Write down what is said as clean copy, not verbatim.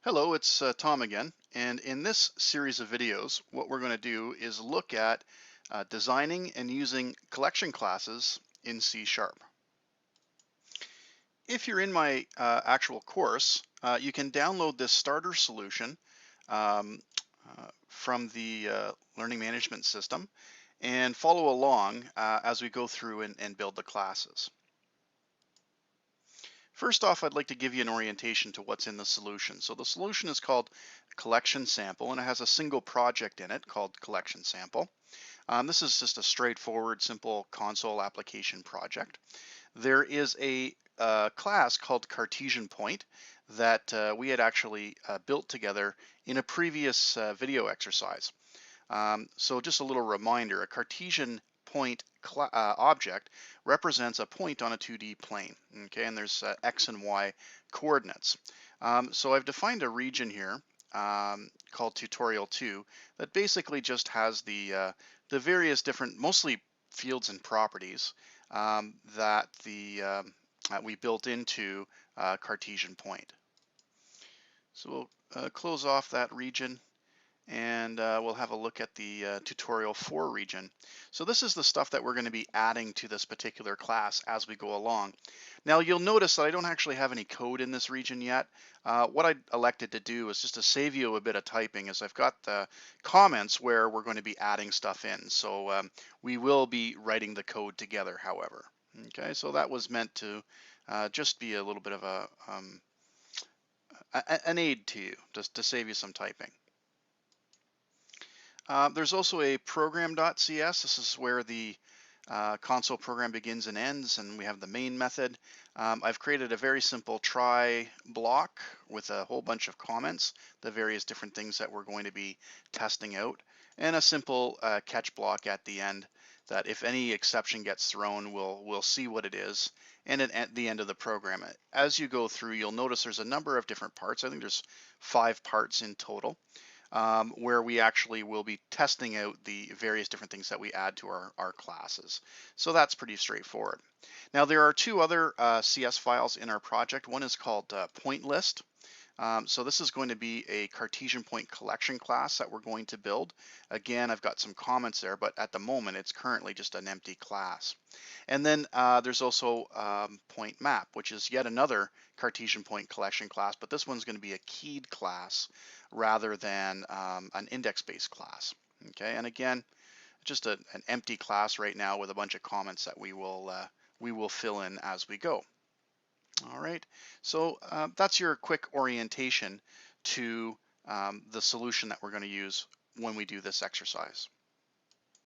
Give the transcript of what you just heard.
Hello, it's Tom again, and in this series of videos, what we're going to do is look at designing and using collection classes in C Sharp. If you're in my actual course, you can download this starter solution um, from the Learning Management System and follow along as we go through and build the classes. First off, I'd like to give you an orientation to what's in the solution. So the solution is called Collection Sample, and it has a single project in it called Collection Sample. This is just a straightforward, simple console application project. There is a class called Cartesian Point that we had actually built together in a previous video exercise. So just a little reminder, a Cartesian point object represents a point on a 2D plane, okay, and there's X and Y coordinates. So I've defined a region here called tutorial 2 that basically just has the various different, mostly fields and properties that we built into Cartesian point. So we'll close off that region and we'll have a look at the tutorial 4 region. So this is the stuff that we're going to be adding to this particular class as we go along. Now you'll notice that I don't actually have any code in this region yet. What I elected to do is just to save you a bit of typing, is I've got the comments where we're going to be adding stuff in. So we will be writing the code together, however. Okay, so that was meant to just be a little bit of an aid to you, just to save you some typing. There's also a program.cs. This is where the console program begins and ends, and we have the main method. I've created a very simple try block with a whole bunch of comments, the various different things that we're going to be testing out, and a simple catch block at the end that if any exception gets thrown, we'll see what it is, and at the end of the program. As you go through, you'll notice there's a number of different parts. I think there's 5 parts in total where we actually will be testing out the various different things that we add to our classes. So that's pretty straightforward. Now there are 2 other CS files in our project. One is called point list. So this is going to be a Cartesian point collection class that we're going to build. Again, I've got some comments there, but at the moment it's currently just an empty class. And then there's also point map, which is yet another Cartesian point collection class, but this one's going to be a keyed class rather than an index-based class. Okay, and again, just an empty class right now with a bunch of comments that we will fill in as we go. All right, so that's your quick orientation to the solution that we're going to use when we do this exercise.